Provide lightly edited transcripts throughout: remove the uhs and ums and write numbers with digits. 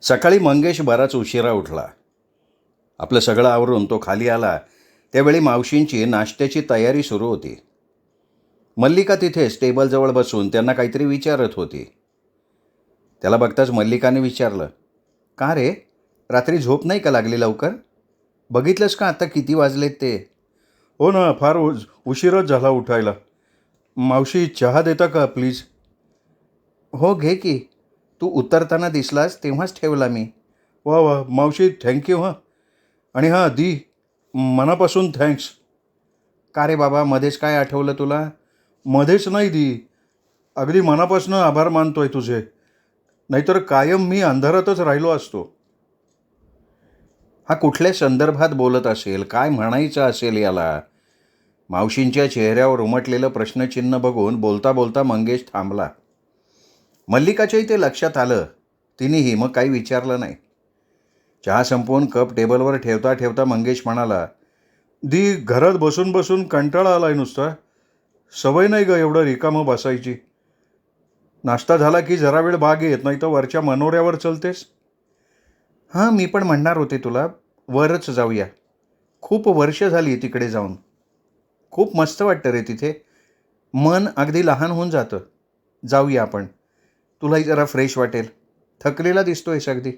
सकाळी मंगेश बराच उशिरा उठला. आपलं सगळं आवरून तो खाली आला त्यावेळी मावशींची नाश्त्याची तयारी सुरू होती. मल्लिका तिथेच टेबलजवळ बसून त्यांना काहीतरी विचारत होती. त्याला बघताच मल्लिकाने विचारलं, का रे, रात्री झोप नाही का लागली लवकर? बघितलंस का आता किती वाजलेत ते? हो ना, फार उशीरच झाला उठायला. मावशी चहा देता का प्लीज? हो घे की, तू उतरताना दिसलास तेव्हाच ठेवला मी. वा वा मावशी, थँक्यू हां. आणि हां दी, मनापासून थँक्स. का रे बाबा, मध्येच काय आठवलं तुला? मध्येच नाही दी, अगदी मनापासून आभार मानतोय तुझे. नाहीतर कायम मी अंधारातच राहिलो असतो. हा कुठल्या संदर्भात बोलत असेल, काय म्हणायचं असेल याला? मावशींच्या चेहऱ्यावर उमटलेलं प्रश्नचिन्ह बघून बोलता बोलता मंगेश थांबला. मल्लिकाच्याही ते लक्षात आलं. तिनेही मग काही विचारलं नाही. चहा संपवून कप टेबलवर ठेवता ठेवता मंगेश म्हणाला, दी, घरात बसून बसून कंटाळा आलाय नुसता. सवय नाही ग एवढं रिकामं बसायची. नाश्ता झाला की जरा वेळ बाग येत, नाही तर वरच्या मनोऱ्यावर चलतेस. हां, मी पण म्हणणार होते तुला, वरच जाऊया. खूप वर्ष झाली तिकडे जाऊन. खूप मस्त वाटतं रे तिथे. मन अगदी लहान होऊन जातं. जाऊया आपण. तुलाही जरा फ्रेश वाटेल. थकलेला दिसतोयस अगदी.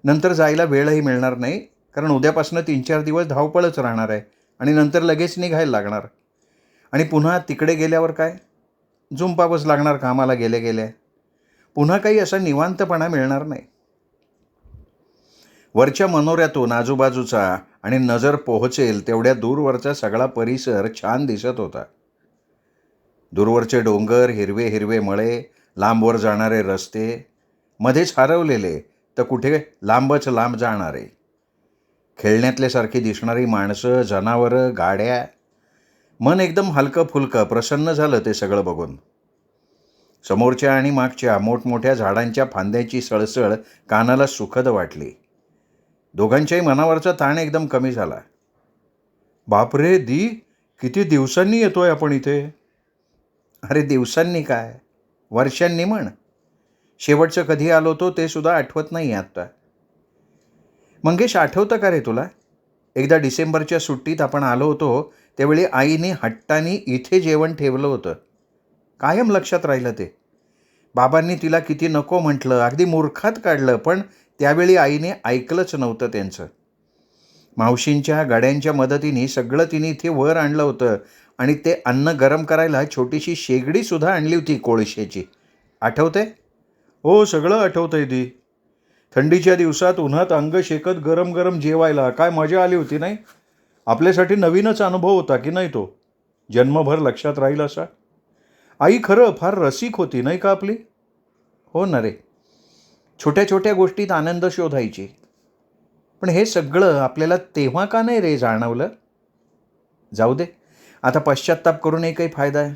नंतर जायला वेळही मिळणार नाही, कारण उद्यापासून 3-4 दिवस धावपळच राहणार आहे आणि नंतर लगेच निघायला लागणार. आणि पुन्हा तिकडे गेल्यावर काय? जुंपावंच लागणार कामाला गेल्या गेल्या. पुन्हा काही असा निवांतपणा मिळणार नाही. वरच्या मनोऱ्यातून आजूबाजूचा आणि नजर पोहोचेल तेवढ्या दूरवरचा सगळा परिसर छान दिसत होता. दूरवरचे डोंगर, हिरवे हिरवे मळे, लांबवर जाणारे रस्ते, मध्येच हरवलेले तर कुठे लांबच लांब जाणारे, खेळण्यातल्यासारखी दिसणारी माणसं, जनावरं, गाड्या. मन एकदम हलकं फुलकं प्रसन्न झालं ते सगळं बघून. समोरच्या आणि मागच्या मोठमोठ्या झाडांच्या फांद्याची सळसळ कानाला सुखद वाटली. दोघांच्याही मनावरचा ताण एकदम कमी झाला. बापरे दी, किती दिवसांनी येतोय आपण इथे. अरे दिवसांनी काय, वर्षांनी म्हण. शेवटचं कधी आलो होतो ते सुद्धा आठवत नाही आत्ता. मंगेश, आठवतं का रे तुला? एकदा डिसेंबरच्या सुट्टीत आपण आलो होतो त्यावेळी आईने हट्टाने इथे जेवण ठेवलं होतं. कायम लक्षात राहिलं ते. बाबांनी तिला किती नको म्हटलं, अगदी मूर्खात काढलं, पण त्यावेळी आईने ऐकलंच नव्हतं त्यांचं. मावशींच्या गाड्यांच्या मदतीने सगळं तिने इथे वर आणलं होतं आणि ते अन्न गरम करायला छोटीशी शेगडीसुद्धा आणली होती कोळशाची. आठवते? हो, सगळं आठवतंय दी. थंडीच्या दिवसात उन्हात अंग शेकत गरम गरम जेवायला काय मजा आली होती नाही? आपल्यासाठी नवीनच अनुभव होता की नाही तो? जन्मभर लक्षात राहील असा. आई खरं फार रसिक होती नाही का आपली? हो ना रे. छोट्या छोट्या गोष्टीत आनंद शोधायची. पण हे सगळं आपल्याला तेव्हा का नाही रे जाणवलं? जाऊ दे, आता पश्चात्ताप करूनही काही फायदा आहे?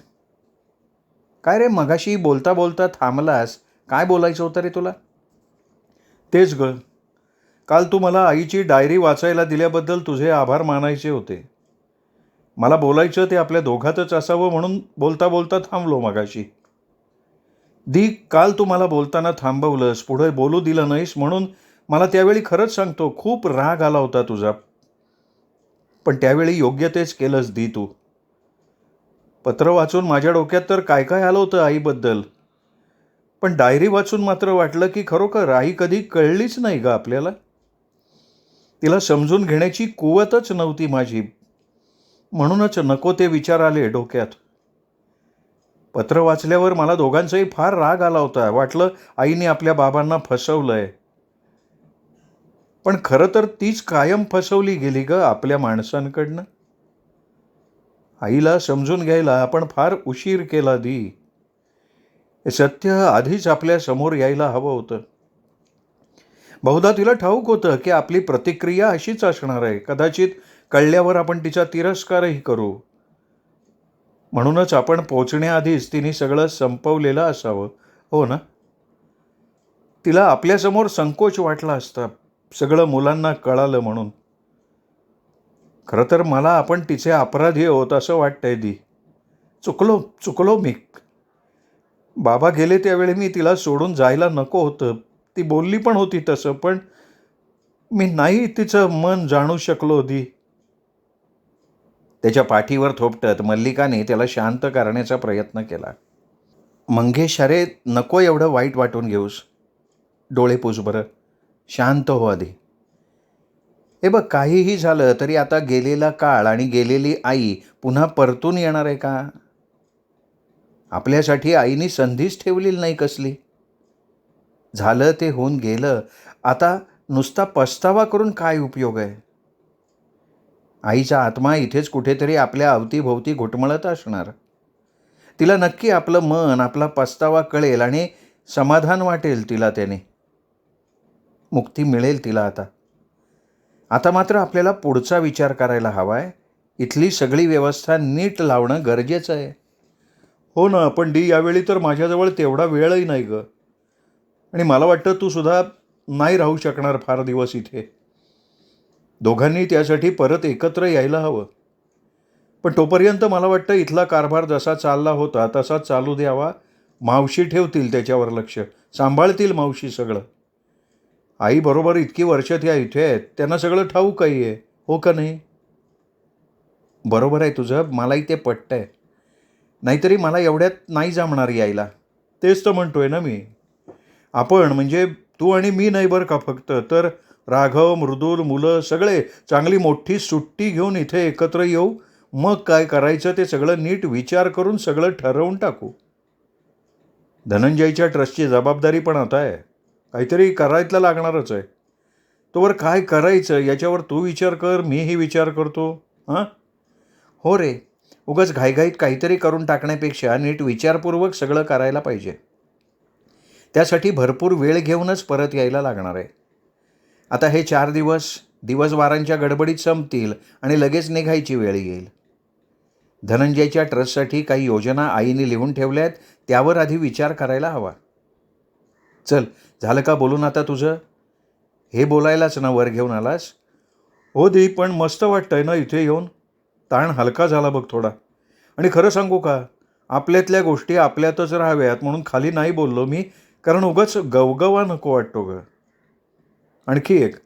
काय रे, मगाशी बोलता बोलता थांबलास, काय बोलायचं होतं रे तुला? तेच ग, काल तू मला आईची डायरी वाचायला दिल्याबद्दल तुझे आभार मानायचे होते. मला बोलायचं ते आपल्या दोघातच असावं म्हणून बोलता बोलता थांबलो मगाशी. दी, काल तू मला बोलताना थांबवलंस, पुढे बोलू दिलं नाहीस, म्हणून मला त्यावेळी खरंच सांगतो खूप राग आला होता तुझा. पण त्यावेळी योग्य तेच केलंस दी तू. पत्र वाचून माझ्या डोक्यात तर काय काय आलं होतं आईबद्दल. पण डायरी वाचून मात्र वाटलं की खरोखर आई कधी कळलीच नाही ग आपल्याला. तिला समजून घेण्याची कुवतच नव्हती माझी. म्हणूनच नको ते विचार आले डोक्यात. पत्र वाचल्यावर मला दोघांचाही फार राग आला होता. वाटलं आईने आपल्या बाबांना फसवलंय. पण खरं तर तीच कायम फसवली गेली ग आपल्या माणसांकडनं. आईला समजून घ्यायला आपण फार उशीर केला दी. हे सत्य आधीच आपल्या समोर यायला हवं होतं. बहुधा तिला ठाऊक होतं की आपली प्रतिक्रिया अशीच असणार आहे. कदाचित कळल्यावर आपण तिचा तिरस्कारही करू. म्हणूनच आपण पोचण्याआधीच तिने सगळं संपवलेलं असावं, हो ना? तिला आपल्यासमोर संकोच वाटला असता, सगळं मुलांना कळालं म्हणून. खरं तर मला आपण तिचे अपराधी आहोत असं वाटतंय दी. चुकलो मी. बाबा गेले त्यावेळी मी तिला सोडून जायला नको होतं. ती बोलली पण होती तसं, पण मी नाही तिचं मन जाणू शकलो होती. त्याच्या पाठीवर थोपटत मल्लिकाने त्याला शांत करण्याचा प्रयत्न केला. मंगेश, अरे नको एवढं वाईट वाटून घेऊस. डोळे पुस बरं. शांत हो आधी. हे बघ, काहीही झालं तरी आता गेलेला काळ आणि गेलेली आई पुन्हा परतून येणार आहे का? आपल्यासाठी आईनी संधीच ठेवलेली नाही कसली. झालं ते होऊन गेलं. आता नुसता पस्तावा करून काय उपयोग आहे? आईचा आत्मा इथेच कुठेतरी आपल्या अवतीभोवती घुटमळत असणार. तिला नक्की आपलं मन, आपला पस्तावा कळेल आणि समाधान वाटेल तिला त्याने. मुक्ती मिळेल तिला आता. आता मात्र आपल्याला पुढचा विचार करायला हवा आहे. इथली सगळी व्यवस्था नीट लावणं गरजेचं आहे. हो ना, पण डी यावेळी तर माझ्याजवळ तेवढा वेळही नाही गं. आणि मला वाटतं तू सुद्धा नाही राहू शकणार फार दिवस इथे. दोघांनी त्यासाठी परत एकत्र यायला हवं. पण तोपर्यंत मला वाटतं इथला कारभार जसा चालला होता तसाच चालू द्यावा. मावशी ठेवतील त्याच्यावर लक्ष. सांभाळतील मावशी सगळं. आईबरोबर इतकी वर्ष त्या इथे आहेत, त्यांना सगळं ठाऊक आहे. हो का नाही? बरोबर आहे तुझं, मलाही ते पटतंय. नाहीतरी मला एवढ्यात नाही जमणार यायला. तेच तर म्हणतोय ना मी. आपण म्हणजे तू आणि मी नाही बरं का फक्त, तर राघव, मृदुल, मुलं सगळे चांगली मोठी सुट्टी घेऊन इथे एकत्र येऊ. मग काय करायचं ते सगळं नीट विचार करून सगळं ठरवून टाकू. धनंजयच्या ट्रस्टची जबाबदारी पण आता आहे. काहीतरी करायला लागणारच आहे. तोवर काय करायचं याच्यावर तू विचार कर, मीही विचार करतो. हां? हो रे. उगाच घाईघाईत काहीतरी करून टाकण्यापेक्षा नीट विचारपूर्वक सगळं करायला पाहिजे. त्यासाठी भरपूर वेळ घेऊनच परत यायला लागणार आहे. आता हे 4 दिवसवारांच्या गडबडीत संपतील आणि लगेच निघायची वेळ येईल. धनंजयच्या ट्रस्टसाठी काही योजना आईने लिहून ठेवल्यात, त्यावर आधी विचार करायला हवा. चल, झालं का बोलून आता तुझं? हे बोलायलाच ना वर घेऊन आलास? हो दी, पण मस्त वाटतंय ना इथे येऊन. ताण हलका झाला बघ थोडा. आणि खरं सांगू का, आपल्यातल्या गोष्टी आपल्यातच राहाव्यात म्हणून खाली नाही बोललो मी, कारण उगाच गवगवा नको वाटतो गं. आणखी एक,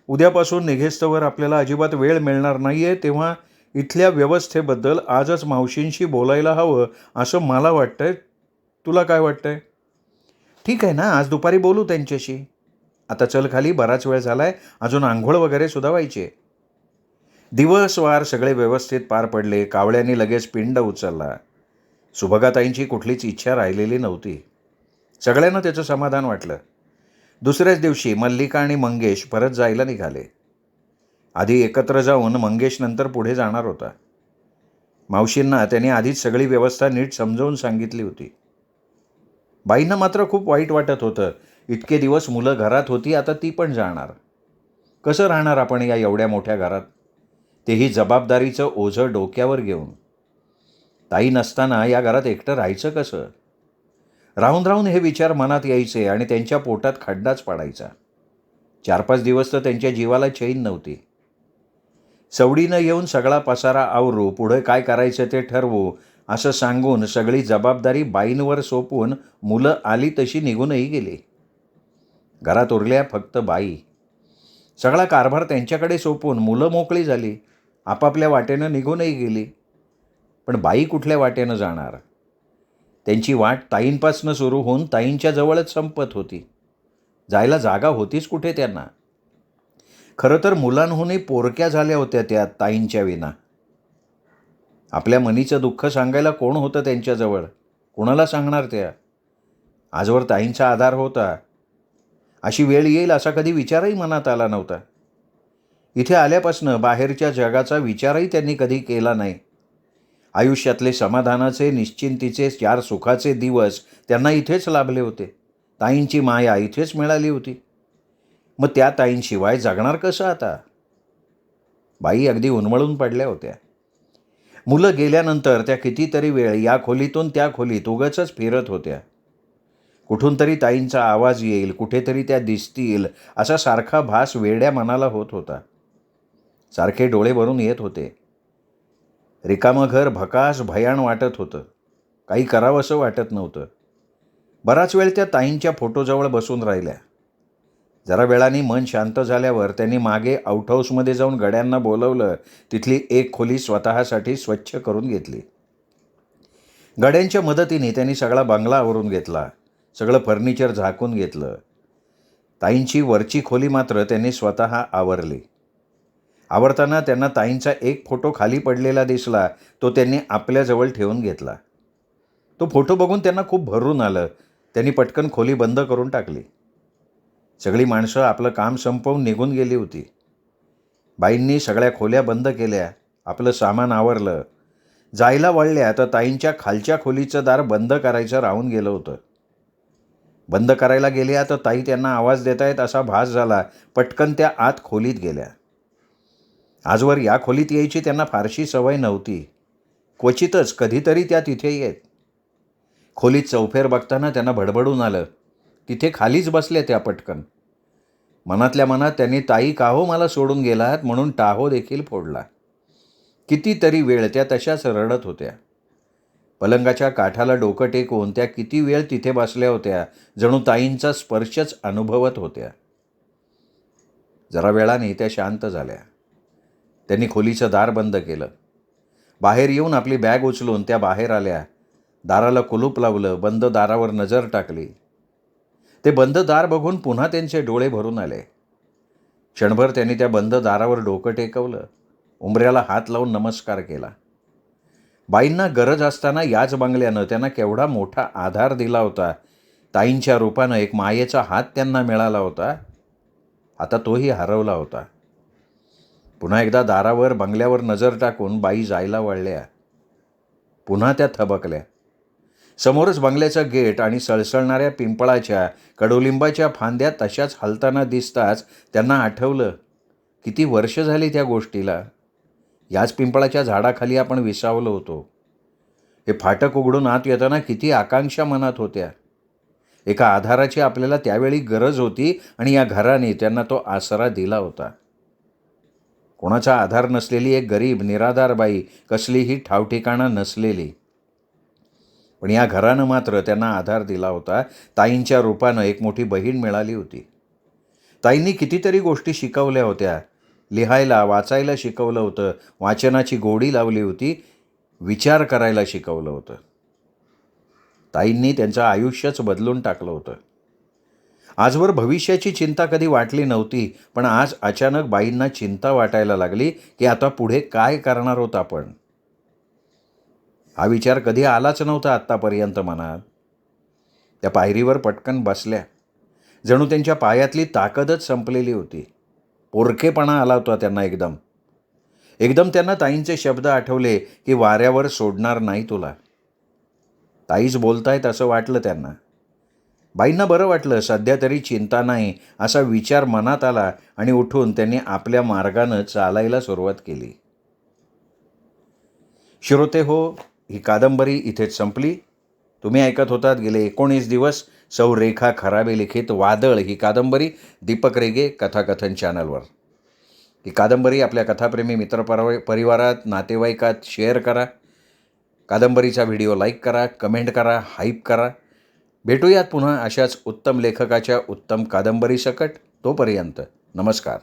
उद्यापासून निघेस्तवर आपल्याला अजिबात वेळ मिळणार नाही आहे, तेव्हा इथल्या व्यवस्थेबद्दल आजच मावशींशी बोलायला हवं असं मला वाटतंय. तुला काय वाटतंय? ठीक आहे ना, आज दुपारी बोलू त्यांच्याशी. आता चल खाली, बराच वेळ झालाय. अजून आंघोळ वगैरे सुद्धा व्हायची आहे. दिवसवार सगळे व्यवस्थित पार पडले. कावळ्यांनी लगेच पिंड उचलला. सुभगाताईंची कुठलीच इच्छा राहिलेली नव्हती. सगळ्यांना त्याचं समाधान वाटलं. दुसऱ्याच दिवशी मल्लिका आणि मंगेश परत जायला निघाले. आधी एकत्र जाऊन मंगेश नंतर पुढे जाणार होता. मावशींना त्याने आधीच सगळी व्यवस्था नीट समजावून सांगितली होती. बाईंना मात्र खूप वाईट वाटत होतं. इतके दिवस मुलं घरात होती, आता ती पण जाणार. कसं राहणार आपण या एवढ्या मोठ्या घरात? तेही जबाबदारीचं ओझं डोक्यावर घेऊन. ताई नसताना या घरात एकटं राहायचं कसं? राहून राहून हे विचार मनात यायचे आणि त्यांच्या पोटात खड्डाच पडायचा. 4-5 दिवस तर त्यांच्या जीवाला चैन नव्हती. सवडीनं येऊन सगळा पसारा आवरू, पुढे काय करायचं ते ठरवू, असं सांगून सगळी जबाबदारी बाईंवर सोपवून मुलं आली तशी निघूनही गेली. घरात उरल्या फक्त बाई. सगळा कारभार त्यांच्याकडे सोपवून मुलं मोकळी झाली. आपापल्या वाटेनं निघूनही गेली. पण बाई कुठल्या वाटेनं जाणार? त्यांची वाट ताईंपासनं सुरू होऊन ताईंच्या जवळच संपत होती. जायला जागा होतीच कुठे त्यांना? खरं तर मुलांहूनही पोरक्या झाल्या होत्या त्या ताईंच्या विना. आपल्या मनीचं दुःख सांगायला कोण होतं त्यांच्याजवळ? कोणाला सांगणार त्या? आजवर ताईंचा आधार होता. अशी वेळ येईल असा कधी विचारही मनात आला नव्हता. इथे आल्यापासनं बाहेरच्या जगाचा विचारही त्यांनी कधी केला नाही. आयुष्यातले समाधानाचे, निश्चिंतीचे 4 सुखाचे दिवस त्यांना इथेच लाभले होते. ताईंची माया इथेच मिळाली होती. मग त्या ताईंशिवाय जगणार कसं आता? बाई अगदी उन्मळून पडल्या होत्या. मुलं गेल्यानंतर त्या कितीतरी वेळ या खोलीतून त्या खोलीत उगाचच फिरत होत्या. कुठून तरी ताईंचा आवाज येईल, कुठेतरी त्या दिसतील, असा सारखा भास वेड्या मनाला होत होता. सारखे डोळे भरून येत होते. रिकामं घर भकास भयाण वाटत होतं. काही करावंसं वाटत नव्हतं. बराच वेळ त्या ताईंच्या फोटोजवळ बसून राहिल्या. जरा वेळाने मन शांत झाल्यावर त्यांनी मागे आउटहाऊसमध्ये जाऊन गड्यांना बोलवलं. तिथली एक खोली स्वतःसाठी स्वच्छ करून घेतली. गड्यांच्या मदतीने त्यांनी सगळा बंगला आवरून घेतला. सगळं फर्निचर झाकून घेतलं. ताईंची वरची खोली मात्र त्यांनी स्वतः आवरली. आवरताना त्यांना ताईंचा एक फोटो खाली पडलेला दिसला. तो त्यांनी आपल्याजवळ ठेवून घेतला. तो फोटो बघून त्यांना खूप भरून आलं. त्यांनी पटकन खोली बंद करून टाकली. सगळी माणसं आपलं काम संपवून निघून गेली होती. बाईंनी सगळ्या खोल्या बंद केल्या. आपलं सामान आवरलं. जायला वळल्या तर ताईंच्या खालच्या खोलीचं दार बंद करायचं राहून गेलं होतं. बंद करायला गेल्या तर ताई त्यांना आवाज देतायत असा भास झाला. पटकन त्या आत खोलीत गेल्या. आजवर या खोलीत यायची त्यांना फारशी सवय नव्हती. क्वचितच कधीतरी त्या तिथे येत. खोलीत चौफेर बघताना त्यांना भडभडून आलं. तिथे खालीच बसल्या त्या पटकन. मनातल्या मनात त्यांनी ताई का हो मला सोडून गेलात म्हणून टाहो देखील फोडला. कितीतरी वेळ त्या तशाच रडत होत्या. पलंगाच्या काठाला डोकं टेकवून त्या किती वेळ तिथे बसल्या होत्या, जणू ताईंचा स्पर्शच अनुभवत होत्या. जरा वेळाने त्या शांत झाल्या. त्यांनी खोलीचं दार बंद केलं. बाहेर येऊन आपली बॅग उचलून त्या बाहेर आल्या. दाराला कुलूप लावलं. बंद दारावर नजर टाकली. ते बंद दार बघून पुन्हा त्यांचे डोळे भरून आले. क्षणभर त्यांनी त्या बंद दारावर डोकं टेकवलं. उंबऱ्याला हात लावून नमस्कार केला. बाईंना गरज असताना याच बंगल्यानं त्यांना केवढा मोठा आधार दिला होता. ताईंच्या रूपानं एक मायेचा हात त्यांना मिळाला होता. आता तोही हरवला होता. पुन्हा एकदा दारावर बंगल्यावर नजर टाकून बाई जायला वळल्या. पुन्हा त्या थबकल्या. समोरच बंगल्याचं गेट आणि सळसळणाऱ्या पिंपळाच्या कडुलिंबाच्या फांद्या तशाच हलताना दिसताच त्यांना आठवलं, किती वर्ष झाली त्या गोष्टीला. याच पिंपळाच्या झाडाखाली आपण विसावलो होतो. हे फाटक उघडून आत येताना किती आकांक्षा मनात होत्या. एका आधाराची आपल्याला त्यावेळी गरज होती आणि या घराने त्यांना तो आसरा दिला होता. कोणाचा आधार नसलेली एक गरीब निराधार बाई, कसलीही ठावठिकाणा नसलेली. पण या घरानं मात्र त्यांना आधार दिला होता. ताईंच्या रूपानं एक मोठी बहीण मिळाली होती. ताईंनी कितीतरी गोष्टी शिकवल्या होत्या. लिहायला वाचायला शिकवलं होतं. वाचनाची गोडी लावली होती. विचार करायला शिकवलं होतं. ताईंनी त्यांचं आयुष्यच बदलून टाकलं होतं. आजवर भविष्याची चिंता कधी वाटली नव्हती, पण आज अचानक बाईंना चिंता वाटायला लागली की आता पुढे काय करणार होत आपण. हा विचार कधी आलाच नव्हता आत्तापर्यंत मनात. त्या पायरीवर पटकन बसल्या. जणू त्यांच्या पायातली ताकदच संपलेली होती. पोरकेपणा आला होता त्यांना एकदम. एकदम त्यांना ताईंचे शब्द आठवले की वाऱ्यावर सोडणार नाही तुला. ताईच बोलतायत असं वाटलं त्यांना. बाईंना बरं वाटलं. सध्या तरी चिंता नाही असा विचार मनात आला आणि उठून त्यांनी आपल्या मार्गानं चालायला सुरुवात केली. श्रोते हो, ही कादंबरी इथेच संपली. तुम्ही ऐकत होतात गेले 19 दिवस सौ रेखा खराबे लिखित वादळ ही कादंबरी दीपक रेगे कथाकथन चॅनलवर. ही कादंबरी आपल्या कथाप्रेमी परिवारात नातेवाईकात शेअर करा. कादंबरीचा व्हिडिओ लाईक करा, कमेंट करा, हाईप करा. भेटूयात पुन्हा अशाच उत्तम लेखकाच्या उत्तम कादंबरीसकट. तोपर्यंत नमस्कार.